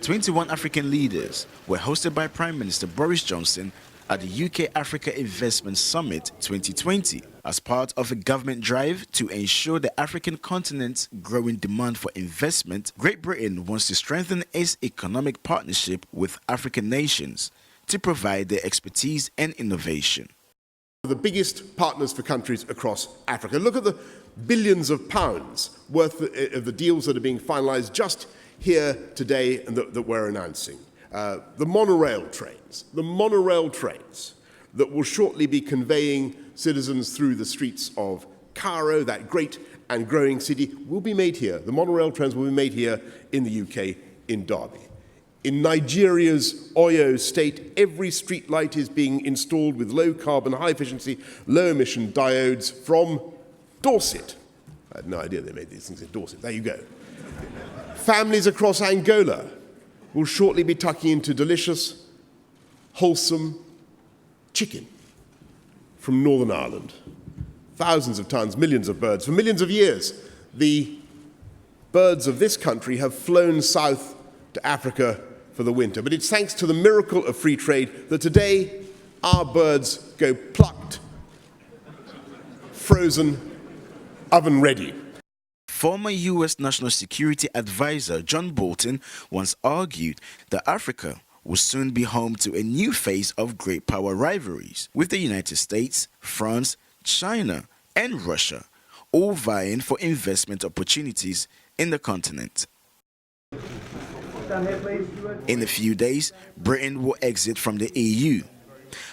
21 African leaders were hosted by Prime Minister Boris Johnson at the UK-Africa Investment Summit 2020 as part of a government drive to ensure the African continent's growing demand for investment. Great Britain wants to strengthen its economic partnership with African nations to provide their expertise and innovation. The biggest partners for countries across Africa. Look at the billions of pounds worth of the deals that are being finalised just here today and that we're announcing. The monorail trains that will shortly be conveying citizens through the streets of Cairo, that great and growing city, will be made here. The monorail trains will be made here in the UK, in Derby. In Nigeria's Oyo state, every street light is being installed with low-carbon, high-efficiency, low-emission diodes from Dorset. I had no idea they made these things in Dorset. There you go. Families across Angola will shortly be tucking into delicious, wholesome chicken from Northern Ireland. Thousands of tons, millions of birds. For millions of years, the birds of this country have flown south to Africa for the winter. But it's thanks to the miracle of free trade that today our birds go plucked, frozen, oven ready. Former U.S. National Security Advisor John Bolton once argued that Africa will soon be home to a new phase of great power rivalries, with the United States, France, China, and Russia all vying for investment opportunities in the continent. In a few days, Britain will exit from the EU.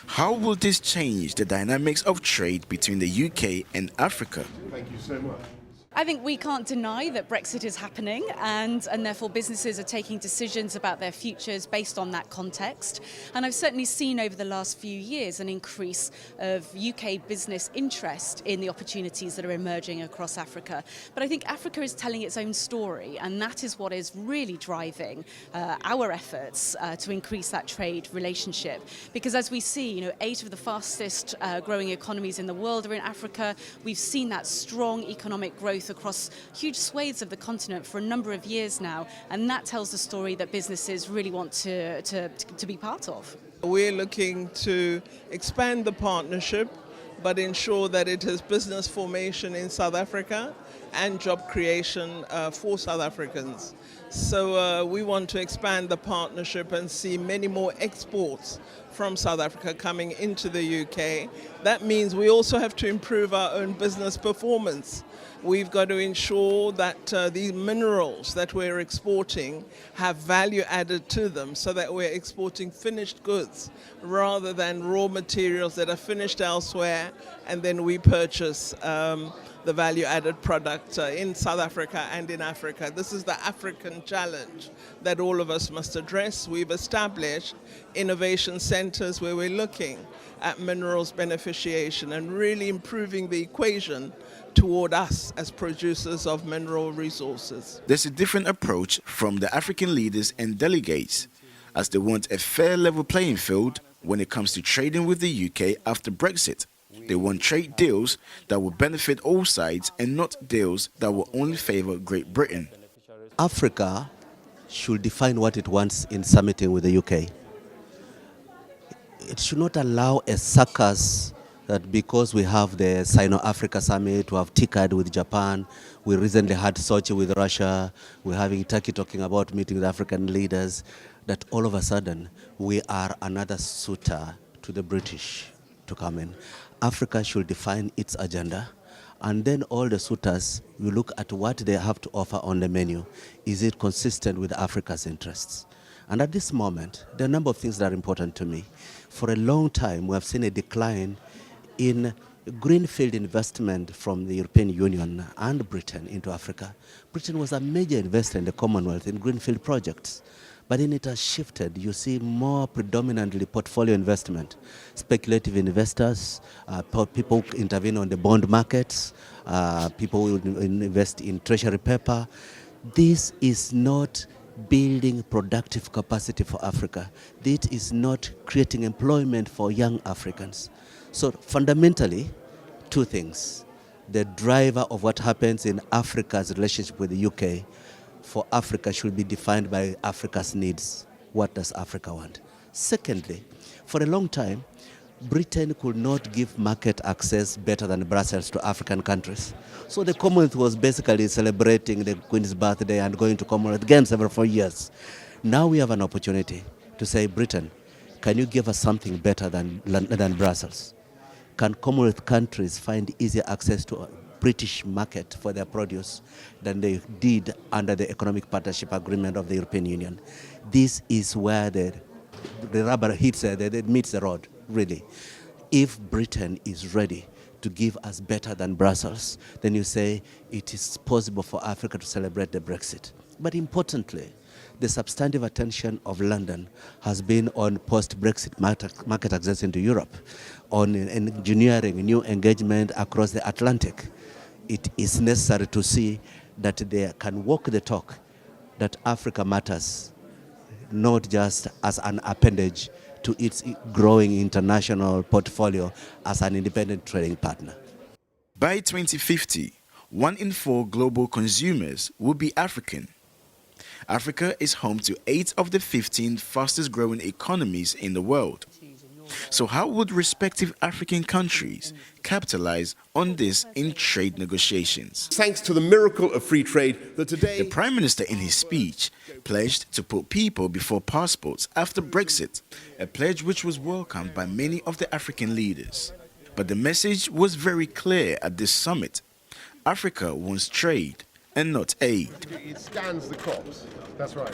How will this change the dynamics of trade between the UK and Africa? Thank you so much. I think we can't deny that Brexit is happening and therefore businesses are taking decisions about their futures based on that context. And I've certainly seen over the last few years an increase of UK business interest in the opportunities that are emerging across Africa. But I think Africa is telling its own story, and that is what is really driving our efforts to increase that trade relationship. Because as we see, 8 of the fastest growing economies in the world are in Africa. We've seen that strong economic growth across huge swathes of the continent for a number of years now, and that tells the story that businesses really want to be part of. We're looking to expand the partnership, but ensure that it is business formation in South Africa and job creation for South Africans. So we want to expand the partnership and see many more exports from South Africa coming into the UK. That means we also have to improve our own business performance. We've got to ensure that these minerals that we're exporting have value added to them, so that we're exporting finished goods rather than raw materials that are finished elsewhere and then we purchase the value-added product in South Africa and in Africa. This is the African challenge that all of us must address. We've established innovation centers where we're looking at minerals beneficiation and really improving the equation toward us as producers of mineral resources. There's a different approach from the African leaders and delegates, as they want a fair level playing field when it comes to trading with the UK after Brexit. They want trade deals that will benefit all sides and not deals that will only favor Great Britain. Africa should define what it wants in summiting with the UK. It should not allow a circus that because we have the Sino-Africa Summit, we have TICAD with Japan, we recently had Sochi with Russia, we're having Turkey talking about meeting with African leaders, that all of a sudden we are another suitor to the British to come in. Africa should define its agenda, and then all the suitors will look at what they have to offer on the menu. Is it consistent with Africa's interests? And at this moment, there are a number of things that are important to me. For a long time, we have seen a decline in greenfield investment from the European Union and Britain into Africa. Britain was a major investor in the Commonwealth in greenfield projects. But then it has shifted. You see more predominantly portfolio investment, speculative investors, people intervene on the bond markets, people will invest in treasury paper. This is not building productive capacity for Africa. This is not creating employment for young Africans. So fundamentally, two things. The driver of what happens in Africa's relationship with the UK for Africa should be defined by Africa's needs. What does Africa want? Secondly, for a long time, Britain could not give market access better than Brussels to African countries. So the Commonwealth was basically celebrating the Queen's birthday and going to Commonwealth Games every 4 years. Now we have an opportunity to say, Britain, can you give us something better than Brussels? Can Commonwealth countries find easier access to a British market for their produce than they did under the Economic Partnership Agreement of the European Union? This is where the rubber hits, it meets the road, really. If Britain is ready to give us better than Brussels, then you say it is possible for Africa to celebrate the Brexit. But importantly, the substantive attention of London has been on post-Brexit market access into Europe, on engineering new engagement across the Atlantic. It is necessary to see that they can walk the talk, that Africa matters, not just as an appendage to its growing international portfolio as an independent trading partner. By 2050, 1 in 4 global consumers will be African. Africa is home to 8 of the 15 fastest growing economies in the world. So how would respective African countries capitalize on this in trade negotiations? Thanks to the miracle of free trade that today... The Prime Minister in his speech pledged to put people before passports after Brexit, a pledge which was welcomed by many of the African leaders. But the message was very clear at this summit. Africa wants trade and not aid. It scans the crops. That's right.